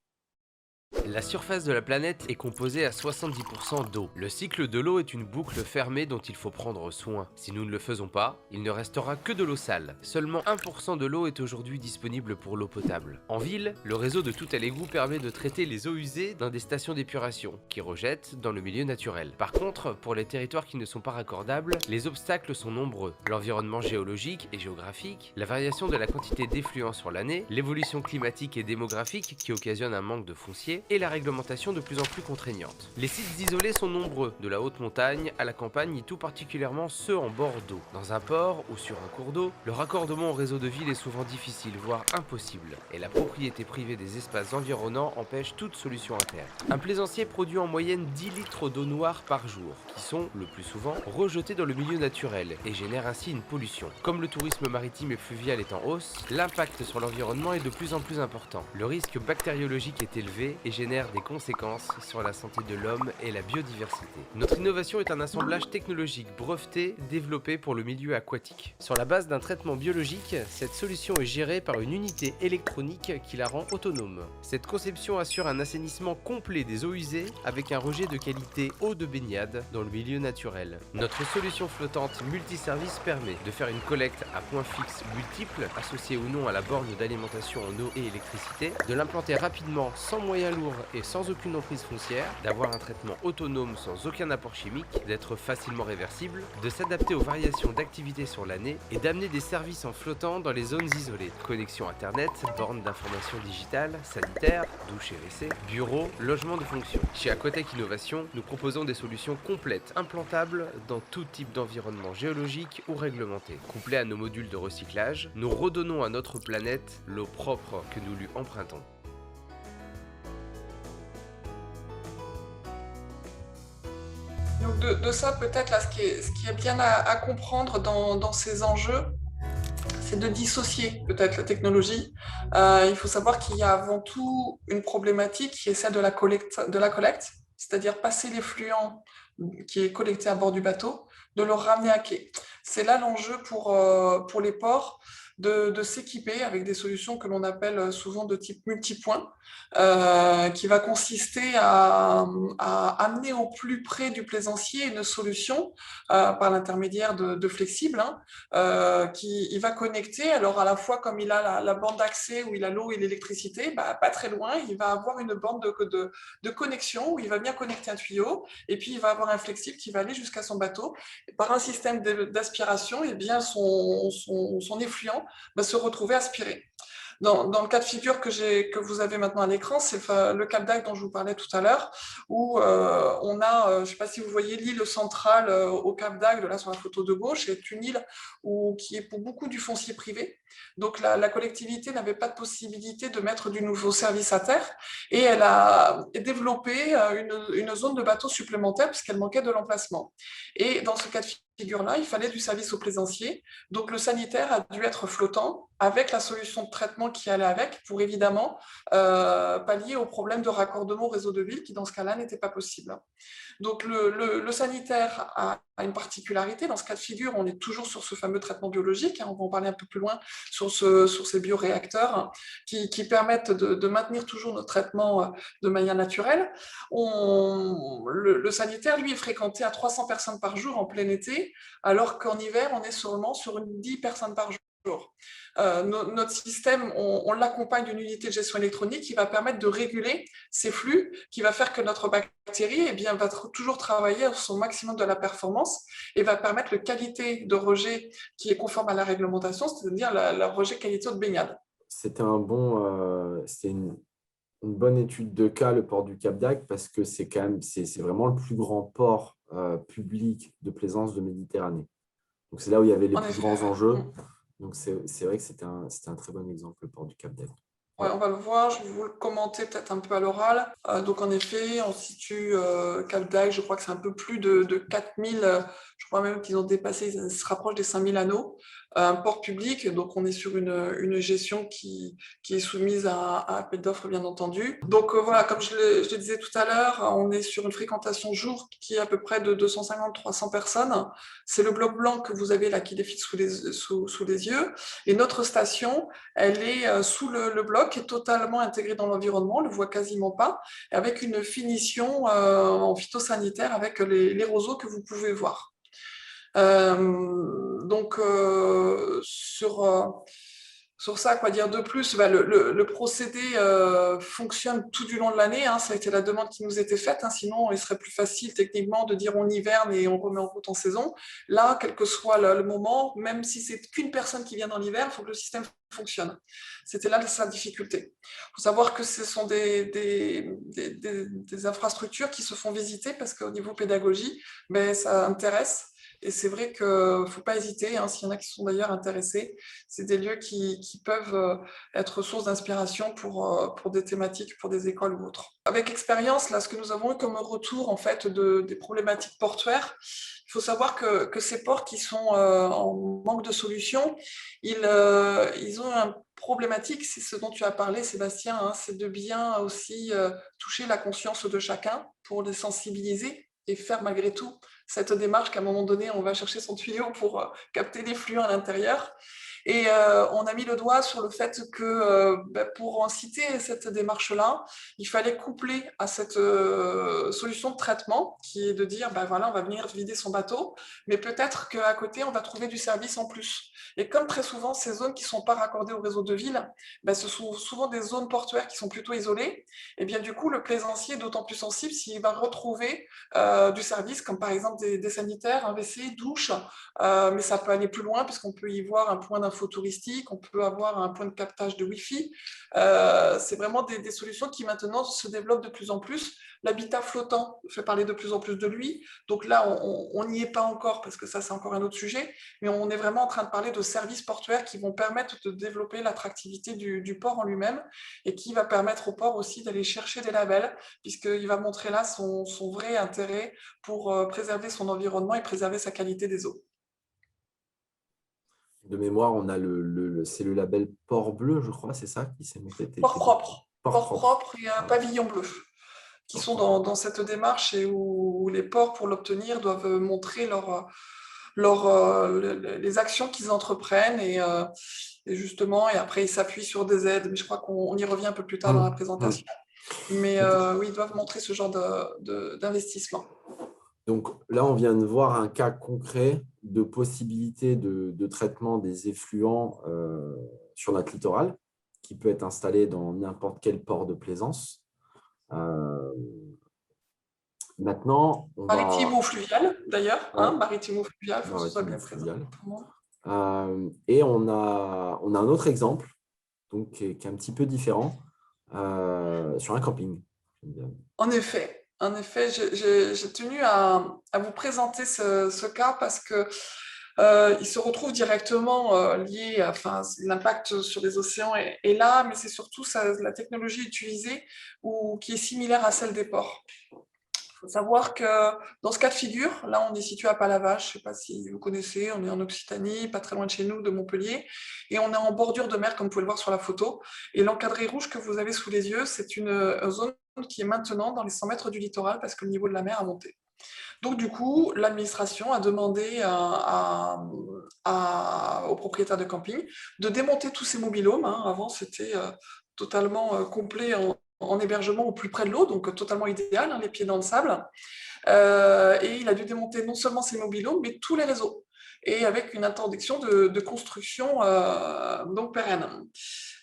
[SPEAKER 3] La surface de la planète est composée à 70% d'eau. Le cycle de l'eau est une boucle fermée dont il faut prendre soin. Si nous ne le faisons pas, il ne restera que de l'eau sale. Seulement 1% de l'eau est aujourd'hui disponible pour l'eau potable. En ville, le réseau de tout à l'égout permet de traiter les eaux usées dans des stations d'épuration, qui rejettent dans le milieu naturel. Par contre, pour les territoires qui ne sont pas raccordables, les obstacles sont nombreux. L'environnement géologique et géographique, la variation de la quantité d'effluents sur l'année, l'évolution climatique et démographique qui occasionne un manque de foncier, et la réglementation de plus en plus contraignante. Les sites isolés sont nombreux, de la haute montagne à la campagne et tout particulièrement ceux en bord d'eau. Dans un port ou sur un cours d'eau, le raccordement au réseau de ville est souvent difficile, voire impossible, et la propriété privée des espaces environnants empêche toute solution interne. Un plaisancier produit en moyenne 10 litres d'eau noire par jour, qui sont, le plus souvent, rejetés dans le milieu naturel et génèrent ainsi une pollution. Comme le tourisme maritime et fluvial est en hausse, l'impact sur l'environnement est de plus en plus important. Le risque bactériologique est élevé et génère des conséquences sur la santé de l'homme et la biodiversité. Notre innovation est un assemblage technologique breveté développé pour le milieu aquatique. Sur la base d'un traitement biologique, cette solution est gérée par une unité électronique qui la rend autonome. Cette conception assure un assainissement complet des eaux usées avec un rejet de qualité eau de baignade dans le milieu naturel. Notre solution flottante multiservice permet de faire une collecte à points fixes multiples, associés ou non à la borne d'alimentation en eau et électricité, de l'implanter rapidement sans moyens lourds et sans aucune emprise foncière, d'avoir un traitement autonome sans aucun apport chimique, d'être facilement réversible, de s'adapter aux variations d'activité sur l'année et d'amener des services en flottant dans les zones isolées. Connexion internet, bornes d'information digitale, sanitaire, douche et WC, bureau, logement de fonction. Chez Aquatech Innovation, nous proposons des solutions complètes, implantables dans tout type d'environnement géologique ou réglementé. Couplés à nos modules de recyclage, nous redonnons à notre planète l'eau propre que nous lui empruntons.
[SPEAKER 2] Donc de ça, peut-être, là, ce qui est bien à comprendre dans ces enjeux, c'est de dissocier peut-être la technologie. Il faut savoir qu'il y a avant tout une problématique qui est celle de la collecte, c'est-à-dire passer l'effluent qui est collecté à bord du bateau, de le ramener à quai. C'est là l'enjeu pour les ports, de s'équiper avec des solutions que l'on appelle souvent de type multipoint, qui va consister à amener au plus près du plaisancier une solution par l'intermédiaire de flexibles, hein, qui il va connecter. Alors à la fois comme il a la bande d'accès où il a l'eau et l'électricité, bah, pas très loin, il va avoir une bande de connexion où il va bien connecter un tuyau et puis il va avoir un flexible qui va aller jusqu'à son bateau. Et par un système d'aspiration, eh bien son effluent va se retrouver aspiré. Dans le cas de figure que vous avez maintenant à l'écran, c'est le Cap d'Agde dont je vous parlais tout à l'heure, où on a, je ne sais pas si vous voyez l'île centrale au Cap d'Agde, là sur la photo de gauche, c'est une île qui est pour beaucoup du foncier privé. Donc la collectivité n'avait pas de possibilité de mettre du nouveau service à terre et elle a développé une zone de bateaux supplémentaire puisqu'elle manquait de l'emplacement. Et dans ce cas de figure-là, il fallait du service aux plaisanciers. Donc, le sanitaire a dû être flottant avec la solution de traitement qui allait avec pour évidemment pallier au problème de raccordement au réseau de ville qui, dans ce cas-là, n'était pas possible. Donc, le sanitaire a une particularité. Dans ce cas de figure, on est toujours sur ce fameux traitement biologique. On va en parler un peu plus loin sur ces bioréacteurs qui permettent de maintenir toujours notre traitement de manière naturelle. Le sanitaire, lui, est fréquenté à 300 personnes par jour en plein été, alors qu'en hiver, on est seulement sur 10 personnes par jour. Notre système, on l'accompagne d'une unité de gestion électronique qui va permettre de réguler ces flux, qui va faire que notre bactérie va toujours travailler à son maximum de la performance et va permettre la qualité de rejet qui est conforme à la réglementation, c'est-à-dire la rejet qualité de baignade.
[SPEAKER 1] C'était une bonne étude de cas, le port du Cap d'Agde, parce que c'est vraiment le plus grand port public de plaisance de Méditerranée. Donc, c'est là où il y avait les plus grands enjeux. Donc, c'est vrai que c'était un très bon exemple, le port du Cap d'Agde.
[SPEAKER 2] Ouais, on va le voir, je vais vous le commenter peut-être un peu à l'oral. Donc en effet, on situe Cap d'Agde, je crois que c'est un peu plus de 4000, je crois même qu'ils ont dépassé, ils se rapprochent des 5000 anneaux. Un port public, donc on est sur une gestion qui est soumise à appel d'offres, bien entendu. Donc voilà, comme je le disais tout à l'heure, on est sur une fréquentation jour qui est à peu près de 250-300 personnes. C'est le bloc blanc que vous avez là qui défile sous les yeux. Et notre station, elle est sous le bloc, est totalement intégrée dans l'environnement, on ne le voit quasiment pas, avec une finition en phytosanitaire avec les roseaux que vous pouvez voir. Donc, sur ça, quoi dire de plus, le procédé fonctionne tout du long de l'année. Ça a été la demande qui nous était faite. Sinon, il serait plus facile techniquement de dire on hiverne et on remet en route en saison. Là, quel que soit le moment, même si c'est qu'une personne qui vient dans l'hiver, il faut que le système fonctionne. C'était là sa difficulté. Il faut savoir que ce sont des infrastructures qui se font visiter parce qu'au niveau pédagogie, ça intéresse. Et c'est vrai qu'il ne faut pas hésiter, s'il y en a qui sont d'ailleurs intéressés, c'est des lieux qui peuvent être source d'inspiration pour des thématiques, pour des écoles ou autres. Avec expérience, là, ce que nous avons eu comme retour en fait, des problématiques portuaires, il faut savoir que ces ports qui sont en manque de solutions, ils ont une problématique, c'est ce dont tu as parlé, Sébastien, c'est de bien aussi toucher la conscience de chacun pour les sensibiliser et faire malgré tout cette démarche qu'à un moment donné, on va chercher son tuyau pour capter les flux à l'intérieur. Et on a mis le doigt sur le fait que pour en citer cette démarche-là, il fallait coupler à cette solution de traitement qui est de dire, voilà, on va venir vider son bateau, mais peut-être qu'à côté, on va trouver du service en plus. Et comme très souvent, ces zones qui ne sont pas raccordées au réseau de ville, ce sont souvent des zones portuaires qui sont plutôt isolées. Et bien du coup, le plaisancier est d'autant plus sensible s'il va retrouver du service, comme par exemple des sanitaires, un WC, douche, mais ça peut aller plus loin puisqu'on peut y voir un point d'info touristique, on peut avoir un point de captage de Wi-Fi. C'est vraiment des solutions qui maintenant se développent de plus en plus. L'habitat flottant fait parler de plus en plus de lui. Donc là, on n'y est pas encore parce que ça, c'est encore un autre sujet, mais on est vraiment en train de parler de services portuaires qui vont permettre de développer l'attractivité du port en lui-même et qui va permettre au port aussi d'aller chercher des labels puisqu'il va montrer là son vrai intérêt pour préserver son environnement et préserver sa qualité des eaux.
[SPEAKER 1] De mémoire, on a c'est le label Port Bleu, je crois, c'est ça qui s'est monté.
[SPEAKER 2] Port propre. Port propre et un
[SPEAKER 1] Ah.
[SPEAKER 2] pavillon bleu qui sont dans cette démarche et où les ports, pour l'obtenir, doivent montrer les actions qu'ils entreprennent et justement, et après, ils s'appuient sur des aides. Mais je crois qu'on y revient un peu plus tard dans la présentation. Mais oui, ils doivent montrer ce genre d'investissement.
[SPEAKER 1] Donc là, on vient de voir un cas concret de possibilité de traitement des effluents sur notre littoral qui peut être installé dans n'importe quel port de plaisance. Maintenant,
[SPEAKER 2] maritime ou fluvial, d'ailleurs. Maritime ou fluvial, il faut que ce soit bien présent.
[SPEAKER 1] Et on a un autre exemple donc, qui est un petit peu différent sur un camping.
[SPEAKER 2] En effet, j'ai tenu à vous présenter ce cas parce que il se retrouve directement lié, l'impact sur les océans est là, mais c'est surtout la technologie utilisée qui est similaire à celle des ports. Il faut savoir que dans ce cas de figure, là, on est situé à Palavas, je ne sais pas si vous connaissez, on est en Occitanie, pas très loin de chez nous, de Montpellier, et on est en bordure de mer, comme vous pouvez le voir sur la photo. Et l'encadré rouge que vous avez sous les yeux, c'est une zone qui est maintenant dans les 100 mètres du littoral parce que le niveau de la mer a monté. Donc, du coup, l'administration a demandé aux propriétaires de camping de démonter tous ces mobil-homes. Avant, c'était totalement complet en hébergement au plus près de l'eau, donc totalement idéal, les pieds dans le sable. Et il a dû démonter non seulement ces mobil-homes, mais tous les réseaux. Et avec une interdiction de construction donc pérenne.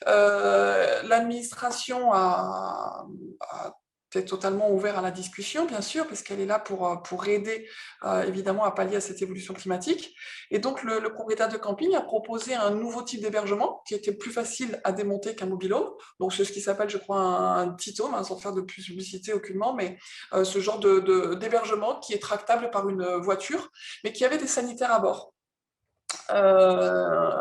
[SPEAKER 2] L'administration a été totalement ouverte à la discussion, bien sûr, parce qu'elle est là pour aider évidemment à pallier à cette évolution climatique. Et donc le propriétaire de camping a proposé un nouveau type d'hébergement qui était plus facile à démonter qu'un mobil-home. Donc c'est ce qui s'appelle, je crois, un petit home, sans faire de publicité aucunement, mais ce genre d'hébergement qui est tractable par une voiture, mais qui avait des sanitaires à bord.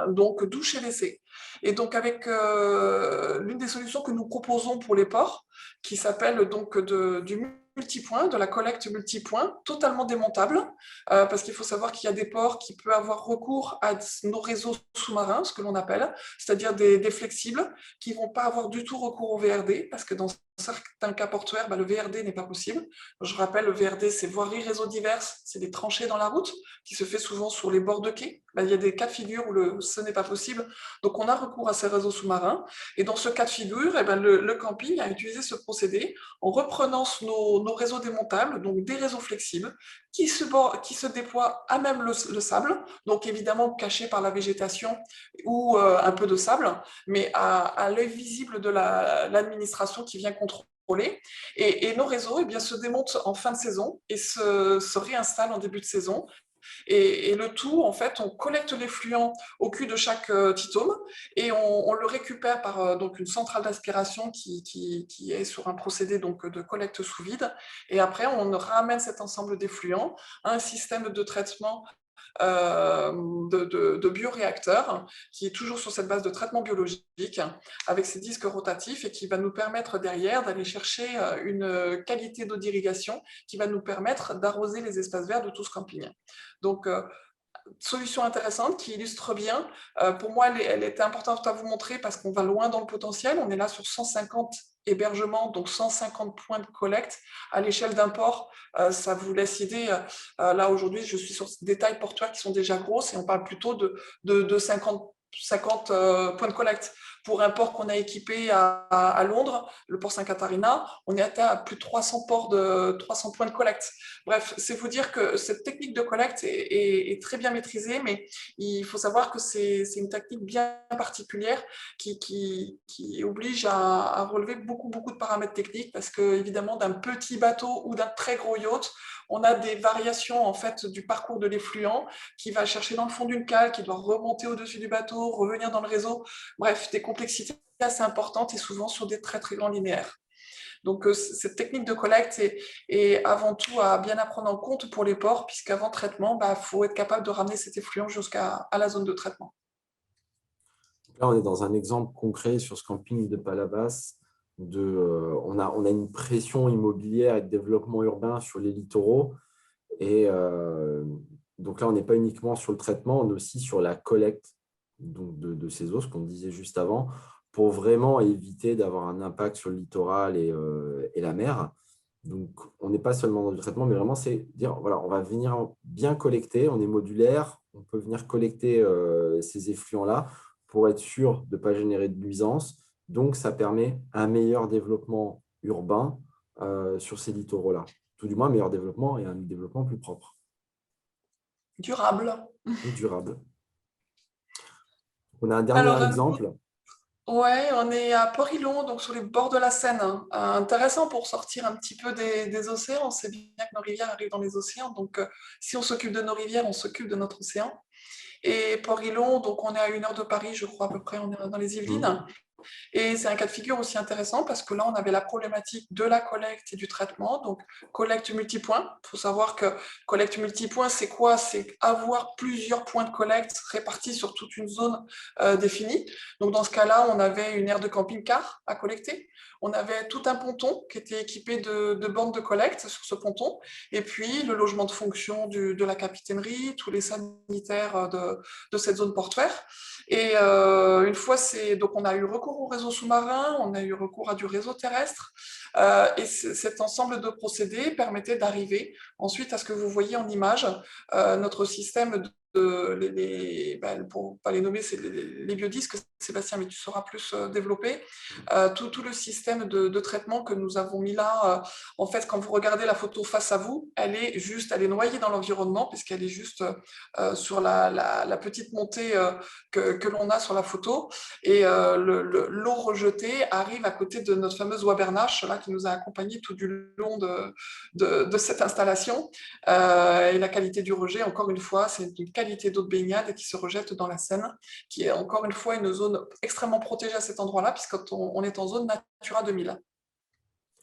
[SPEAKER 2] Donc douche et WC. Et donc avec l'une des solutions que nous proposons pour les ports, qui s'appelle donc du multipoint, de la collecte multipoint, totalement démontable, parce qu'il faut savoir qu'il y a des ports qui peuvent avoir recours à nos réseaux sous-marins, ce que l'on appelle, c'est-à-dire des flexibles, qui ne vont pas avoir du tout recours au VRD, parce que dans certains cas portuaires, le VRD n'est pas possible. Je rappelle, le VRD, c'est voirie réseau diverses, c'est des tranchées dans la route, qui se fait souvent sur les bords de quai. Il y a des cas de figure où ce n'est pas possible. Donc, on a recours à ces réseaux sous-marins. Et dans ce cas de figure, le camping a utilisé ce procédé en reprenant nos réseaux démontables, donc des réseaux flexibles, qui se déploient à même le sable, donc évidemment cachés par la végétation ou un peu de sable, mais à l'œil visible de l'administration qui vient contrôler. Et nos réseaux se démontent en fin de saison et se réinstallent en début de saison. Et le tout, en fait, on collecte les fluents au cul de chaque titome et on le récupère par donc une centrale d'aspiration qui est sur un procédé donc, de collecte sous vide. Et après, on ramène cet ensemble d'effluents à un système de traitement de bioréacteurs qui est toujours sur cette base de traitement biologique avec ces disques rotatifs et qui va nous permettre derrière d'aller chercher une qualité d'eau d'irrigation qui va nous permettre d'arroser les espaces verts de tout ce camping. Donc, solution intéressante qui illustre bien. Pour moi, elle était importante à vous montrer parce qu'on va loin dans le potentiel. On est là sur 150 hébergements, donc 150 points de collecte à l'échelle d'un port. Ça vous laisse idée. Là, aujourd'hui, je suis sur des tailles portuaires qui sont déjà grosses et on parle plutôt de 50 points de collecte. Pour un port qu'on a équipé à Londres, le port Saint-Catharina, on est à plus de 300 points de collecte. Bref, c'est vous dire que cette technique de collecte est très bien maîtrisée, mais il faut savoir que c'est une technique bien particulière qui oblige à relever beaucoup de paramètres techniques parce que, évidemment, d'un petit bateau ou d'un très gros yacht, on a des variations en fait du parcours de l'effluent qui va chercher dans le fond d'une cale, qui doit remonter au-dessus du bateau, revenir dans le réseau. Bref, des complexités assez importantes et souvent sur des très grands linéaires. Donc, cette technique de collecte est avant tout à bien prendre en compte pour les ports, puisqu'avant traitement, faut être capable de ramener cet effluent jusqu'à la zone de traitement.
[SPEAKER 1] Là, on est dans un exemple concret sur ce camping de Palavas. On a une pression immobilière et de développement urbain sur les littoraux. Et donc là, on n'est pas uniquement sur le traitement, on est aussi sur la collecte donc de ces eaux, ce qu'on disait juste avant, pour vraiment éviter d'avoir un impact sur le littoral et la mer. Donc, on n'est pas seulement dans le traitement, mais vraiment, c'est dire, voilà, on va venir bien collecter, on est modulaire, on peut venir collecter ces effluents-là pour être sûr de ne pas générer de nuisances. Donc, ça permet un meilleur développement urbain sur ces littoraux-là. Tout du moins, un meilleur développement et un développement plus propre.
[SPEAKER 2] Durable.
[SPEAKER 1] Et durable. On a un dernier exemple.
[SPEAKER 2] Ouais, on est à Port-Ilon, donc sur les bords de la Seine. Intéressant pour sortir un petit peu des océans. On sait bien que nos rivières arrivent dans les océans, donc si on s'occupe de nos rivières, on s'occupe de notre océan. Et Port-Ilon, donc on est à 1 heure de Paris, je crois à peu près, on est dans les Yvelines. Et c'est un cas de figure aussi intéressant parce que là, on avait la problématique de la collecte et du traitement. Donc, collecte multipoint. Il faut savoir que collecte multipoint, c'est quoi? C'est avoir plusieurs points de collecte répartis sur toute une zone définie. Donc, dans ce cas-là, on avait une aire de camping-car à collecter. on avait tout un ponton qui était équipé de bornes de collecte sur ce ponton, et puis le logement de fonction de la capitainerie, tous les sanitaires de cette zone portuaire. Et une fois, donc on a eu recours au réseau sous-marin, on a eu recours à du réseau terrestre, et cet ensemble de procédés permettait d'arriver ensuite à ce que vous voyez en image, notre système pour ne pas les nommer, c'est les biodisques, Sébastien, mais tu sauras plus développer. Tout le système de traitement que nous avons mis là, en fait, quand vous regardez la photo face à vous, elle est noyée dans l'environnement, puisqu'elle est juste sur la petite montée que l'on a sur la photo. Et l'eau rejetée arrive à côté de notre fameuse Wabernache, là, qui nous a accompagnés tout du long de cette installation. Et la qualité du rejet, encore une fois, c'est une qualité d'eau de baignade qui se rejette dans la Seine, qui est encore une fois une zone extrêmement protégée à cet endroit-là, puisqu'on est en zone Natura 2000,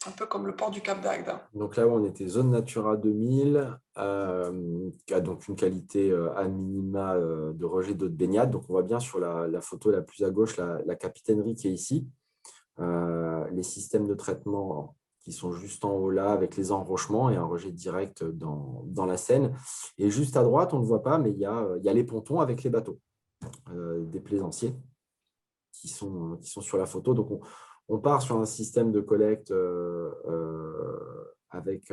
[SPEAKER 2] un peu comme le port du Cap d'Agde.
[SPEAKER 1] Donc là, on était zone Natura 2000, qui a donc une qualité à minima de rejet d'eau de baignade. Donc on voit bien sur la photo la plus à gauche la capitainerie qui est ici. Les systèmes de traitement qui sont juste en haut là, avec les enrochements et un rejet direct dans la Seine. Et juste à droite, on ne le voit pas, mais il y a les pontons avec les bateaux des plaisanciers qui sont sur la photo. Donc, on part sur un système de collecte avec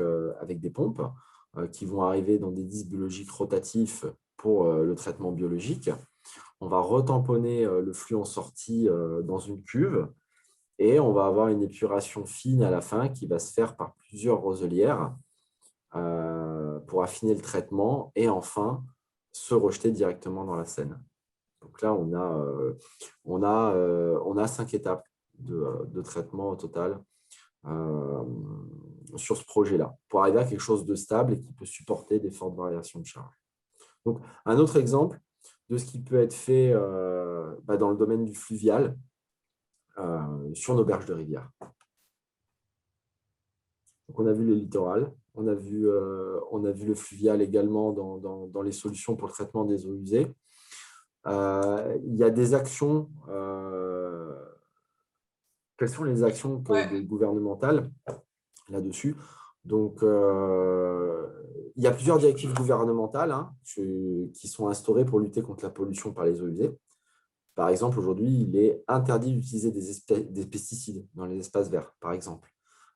[SPEAKER 1] des pompes qui vont arriver dans des disques biologiques rotatifs pour le traitement biologique. On va retamponner le flux en sortie dans une cuve. Et on va avoir une épuration fine à la fin qui va se faire par plusieurs roselières pour affiner le traitement et enfin se rejeter directement dans la Seine. Donc là, on a 5 étapes de traitement au total sur ce projet-là pour arriver à quelque chose de stable et qui peut supporter des fortes variations de charge. Donc, un autre exemple de ce qui peut être fait dans le domaine du fluvial, sur nos berges de rivière. Donc, on a vu le littoral, on a vu le fluvial également dans les solutions pour le traitement des eaux usées. Il y a des actions. Quelles sont les actions gouvernementales là-dessus? Donc, il y a plusieurs directives gouvernementales qui sont instaurées pour lutter contre la pollution par les eaux usées. Par exemple, aujourd'hui, il est interdit d'utiliser des pesticides dans les espaces verts, par exemple.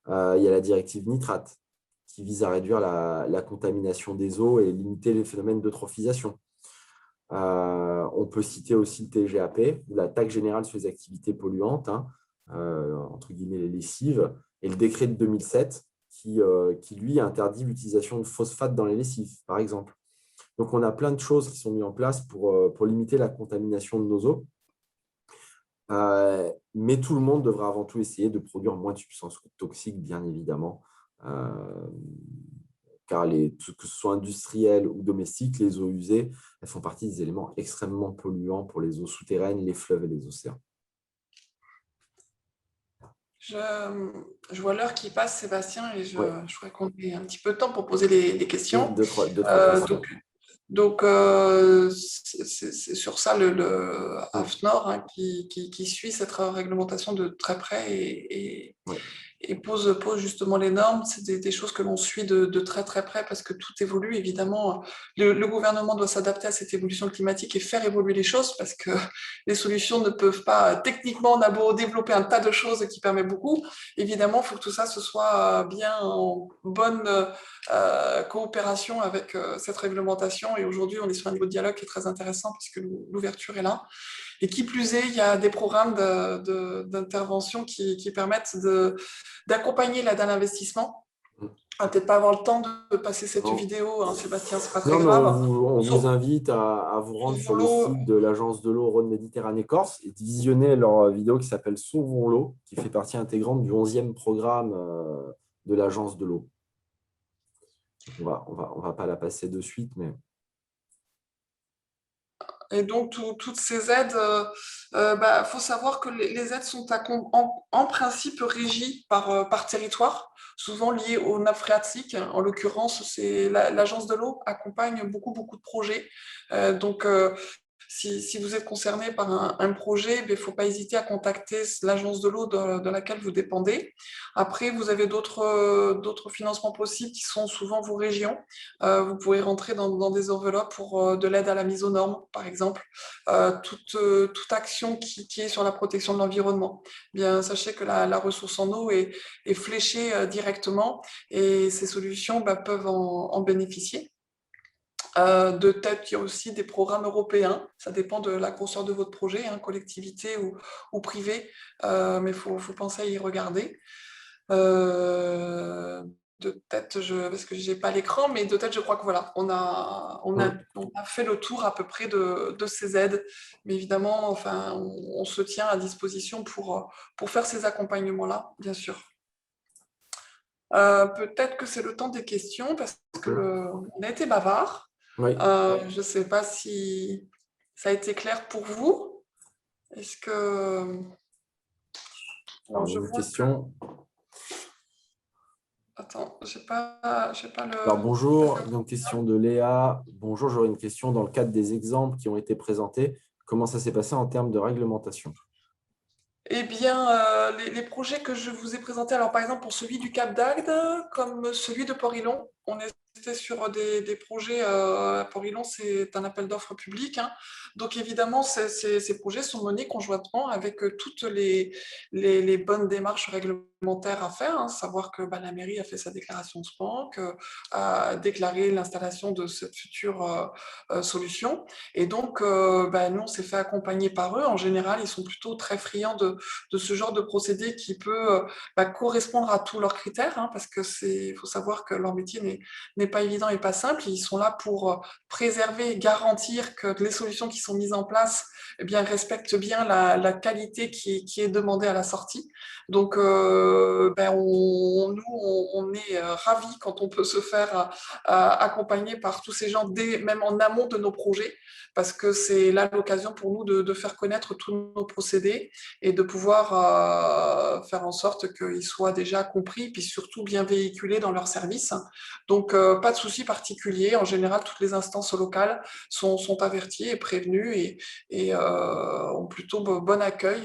[SPEAKER 1] Il y a la directive nitrate qui vise à réduire la contamination des eaux et limiter les phénomènes d'eutrophisation. On peut citer aussi le TGAP, ou la taxe générale sur les activités polluantes, entre guillemets les lessives, et le décret de 2007 qui lui, interdit l'utilisation de phosphate dans les lessives, par exemple. Donc, on a plein de choses qui sont mises en place pour limiter la contamination de nos eaux. Mais tout le monde devra avant tout essayer de produire moins de substances toxiques, bien évidemment. Car que ce soit industriel ou domestique, les eaux usées, elles font partie des éléments extrêmement polluants pour les eaux souterraines, les fleuves et les océans.
[SPEAKER 2] Je vois l'heure qui passe, Sébastien, et je voudrais qu'on ait un petit peu de temps pour poser les questions.
[SPEAKER 1] Deux, trois questions.
[SPEAKER 2] Donc, c'est sur ça le AFNOR qui suit cette réglementation de très près et pose justement les normes. C'est des choses que l'on suit de très très près parce que tout évolue. Évidemment, le gouvernement doit s'adapter à cette évolution climatique et faire évoluer les choses parce que les solutions ne peuvent pas, techniquement, on a beau développer un tas de choses qui permettent beaucoup. Évidemment, il faut que tout ça se soit bien en bonne coopération avec cette réglementation. Et aujourd'hui, on est sur un niveau de dialogue qui est très intéressant parce que l'ouverture est là. Et qui plus est, il y a des programmes d'intervention qui permettent d'accompagner l'aide à l'investissement. On va peut-être pas avoir le temps de passer cette vidéo, Sébastien, c'est pas très grave.
[SPEAKER 1] On vous invite à vous rendre sur le site de l'agence de l'eau Rhône-Méditerranée-Corse et de visionner leur vidéo qui s'appelle Sauvons l'eau, qui fait partie intégrante du 11e programme de l'agence de l'eau. On va pas la passer de suite, mais...
[SPEAKER 2] Et donc, toutes ces aides, faut savoir que les aides sont en principe régies par territoire, souvent liées aux nappes phréatiques. En l'occurrence, l'agence de l'eau accompagne beaucoup de projets. Donc, Si vous êtes concerné par un projet, il ne faut pas hésiter à contacter l'agence de l'eau de laquelle vous dépendez. Après, vous avez d'autres financements possibles qui sont souvent vos régions. Vous pouvez rentrer dans des enveloppes pour de l'aide à la mise aux normes, par exemple. Toute action qui est sur la protection de l'environnement. Bien, sachez que la ressource en eau est fléchée directement et ces solutions peuvent en bénéficier. De tête, il y a aussi des programmes européens. Ça dépend de la grosseur de votre projet, collectivité ou privé, mais il faut penser à y regarder. De tête, parce que j'ai pas l'écran, mais de tête, je crois que voilà, on a fait le tour à peu près de ces aides. Mais évidemment, enfin, on se tient à disposition pour faire ces accompagnements-là, bien sûr. Peut-être que c'est le temps des questions parce qu'on a été bavard.
[SPEAKER 1] Oui.
[SPEAKER 2] Je ne sais pas si ça a été clair pour vous. Est-ce que...
[SPEAKER 1] Alors,
[SPEAKER 2] je
[SPEAKER 1] une
[SPEAKER 2] vois
[SPEAKER 1] question.
[SPEAKER 2] Attends, j'ai pas le...
[SPEAKER 1] Alors, bonjour, donc question de Léa. Bonjour, j'aurais une question. Dans le cadre des exemples qui ont été présentés, comment ça s'est passé en termes de réglementation?
[SPEAKER 2] Eh bien, les projets que je vous ai présentés, alors par exemple pour celui du Cap d'Agde, comme celui de Port-Ilon, on était sur des projets, Port-Ilon c'est un appel d'offres public, donc évidemment ces projets sont menés conjointement avec toutes les bonnes démarches réglementaires à faire, savoir que la mairie a fait sa déclaration de SPAN, a déclaré l'installation de cette future solution, et donc nous on s'est fait accompagner par eux. En général, ils sont plutôt très friands de ce genre de procédé qui peut correspondre à tous leurs critères, parce que faut savoir que leur métier n'est pas évident et pas simple. Ils sont là pour préserver et garantir que les solutions qui sont mises en place respectent bien la qualité qui est demandée à la sortie. Donc, nous, on est ravis quand on peut se faire accompagner par tous ces gens, même en amont de nos projets, parce que c'est là l'occasion pour nous de faire connaître tous nos procédés et de pouvoir faire en sorte qu'ils soient déjà compris, puis surtout bien véhiculés dans leur service. Donc, pas de souci particulier. En général, toutes les instances locales sont averties et prévenues et ont plutôt bon accueil.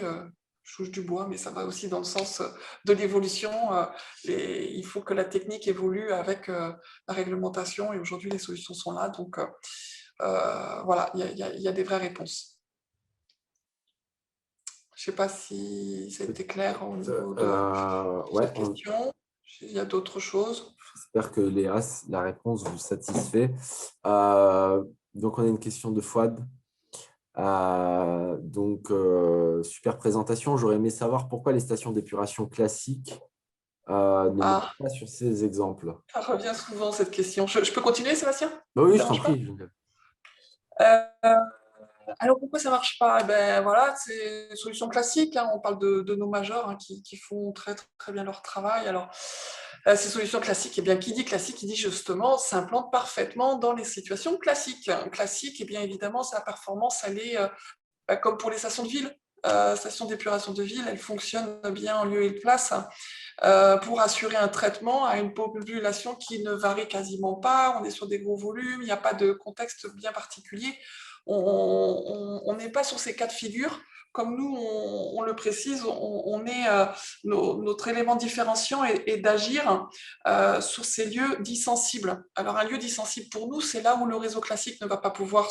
[SPEAKER 2] Je touche du bois, mais ça va aussi dans le sens de l'évolution. Il faut que la technique évolue avec la réglementation et aujourd'hui, les solutions sont là. Donc, voilà, il y a des vraies réponses. Je ne sais pas si c'était clair au niveau de cette question. Il y a d'autres choses.
[SPEAKER 1] J'espère que Léa, la réponse vous satisfait. Donc, on a une question de Fouad. Super présentation. J'aurais aimé savoir pourquoi les stations d'épuration classiques ne mettent pas sur ces exemples.
[SPEAKER 2] Ça revient souvent cette question. Je peux continuer, Sébastien?
[SPEAKER 1] Oui, je t'en prie.
[SPEAKER 2] Alors pourquoi ça ne marche pas? Voilà, c'est une solution classique. On parle de nos majors qui font très, très bien leur travail. Alors, ces solutions classiques, qui dit classique, qui dit justement s'implante parfaitement dans les situations classiques. Classique, bien évidemment, sa performance, elle est comme pour les stations de ville. Stations d'épuration de ville, elles fonctionnent bien en lieu et place pour assurer un traitement à une population qui ne varie quasiment pas. On est sur des gros volumes, il n'y a pas de contexte bien particulier. On n'est pas sur ces cas de figure. Comme nous, on le précise, on est notre élément différenciant est d'agir sur ces lieux dits sensibles. Alors, un lieu dit sensible pour nous, c'est là où le réseau classique ne va pas pouvoir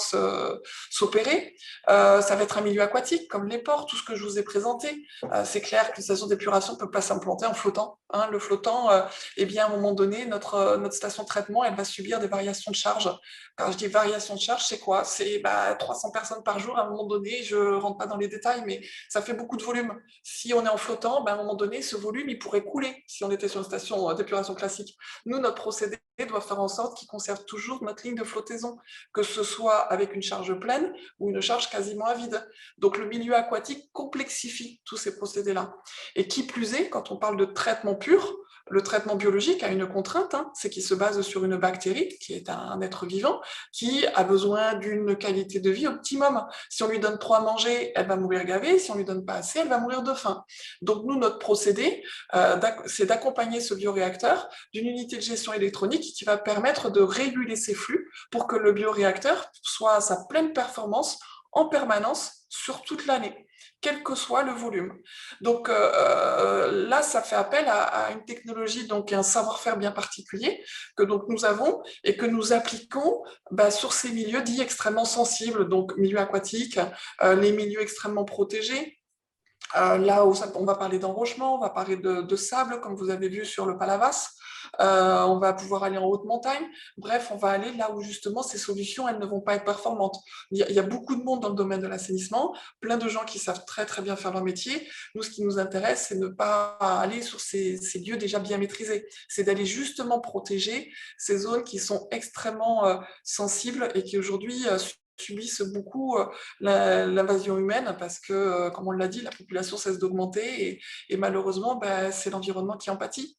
[SPEAKER 2] s'opérer. Ça va être un milieu aquatique, comme les ports, tout ce que je vous ai présenté. C'est clair qu'une station d'épuration ne peut pas s'implanter en flottant. Le flottant, à un moment donné, notre station de traitement, elle va subir des variations de charge. Quand je dis variation de charge, c'est quoi? C'est 300 personnes par jour. À un moment donné, je ne rentre pas dans les détails, mais ça fait beaucoup de volume. Si on est en flottant, à un moment donné, ce volume, il pourrait couler si on était sur une station d'épuration classique. Nous, notre procédé doit faire en sorte qu'il conserve toujours notre ligne de flottaison, que ce soit avec une charge pleine ou une charge quasiment à vide. Donc, le milieu aquatique complexifie tous ces procédés-là. Et qui plus est, quand on parle de traitement pur, le traitement biologique a une contrainte, c'est qu'il se base sur une bactérie, qui est un être vivant, qui a besoin d'une qualité de vie optimum. Si on lui donne trop à manger, elle va mourir gavée. Si on lui donne pas assez, elle va mourir de faim. Donc nous, notre procédé, c'est d'accompagner ce bioréacteur d'une unité de gestion électronique qui va permettre de réguler ses flux pour que le bioréacteur soit à sa pleine performance en permanence sur toute l'année, quel que soit le volume. Donc là, ça fait appel à une technologie, donc un savoir-faire bien particulier que donc nous avons et que nous appliquons sur ces milieux dits extrêmement sensibles, donc milieux aquatiques, les milieux extrêmement protégés. Là où on va parler d'enrochement, on va parler de sable, comme vous avez vu sur le Palavas. On va pouvoir aller en haute montagne. Bref, on va aller là où justement ces solutions, elles ne vont pas être performantes. Il y a beaucoup de monde dans le domaine de l'assainissement, plein de gens qui savent très très bien faire leur métier. Nous, ce qui nous intéresse, c'est de ne pas aller sur ces lieux déjà bien maîtrisés. C'est d'aller justement protéger ces zones qui sont extrêmement sensibles et qui aujourd'hui subissent beaucoup l'invasion humaine parce que, comme on l'a dit, la population cesse d'augmenter et malheureusement, c'est l'environnement qui en pâtit.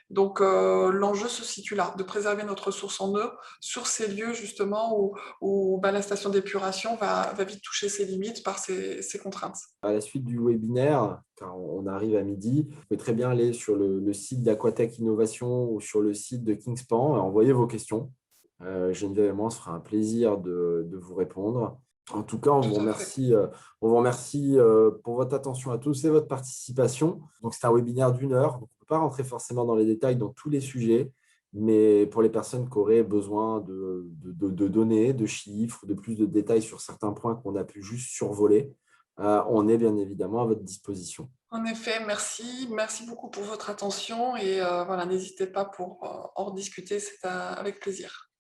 [SPEAKER 2] Donc l'enjeu se situe là, de préserver notre ressource en eau sur ces lieux justement où la station d'épuration va vite toucher ses limites par ces contraintes.
[SPEAKER 1] À la suite du webinaire, car on arrive à midi, vous pouvez très bien aller sur le site d'Aquatech Innovation ou sur le site de Kingspan et envoyer vos questions. Geneviève et moi, on se fera un plaisir de vous répondre. En tout cas,
[SPEAKER 2] Tout à fait.
[SPEAKER 1] on vous remercie pour votre attention à tous et votre participation. Donc, c'est un webinaire d'1 heure. Donc, on ne peut pas rentrer forcément dans les détails dans tous les sujets, mais pour les personnes qui auraient besoin de données, de chiffres, de plus de détails sur certains points qu'on a pu juste survoler, on est bien évidemment à votre disposition.
[SPEAKER 2] En effet, merci. Merci beaucoup pour votre attention et voilà, n'hésitez pas pour en rediscuter, c'est avec plaisir.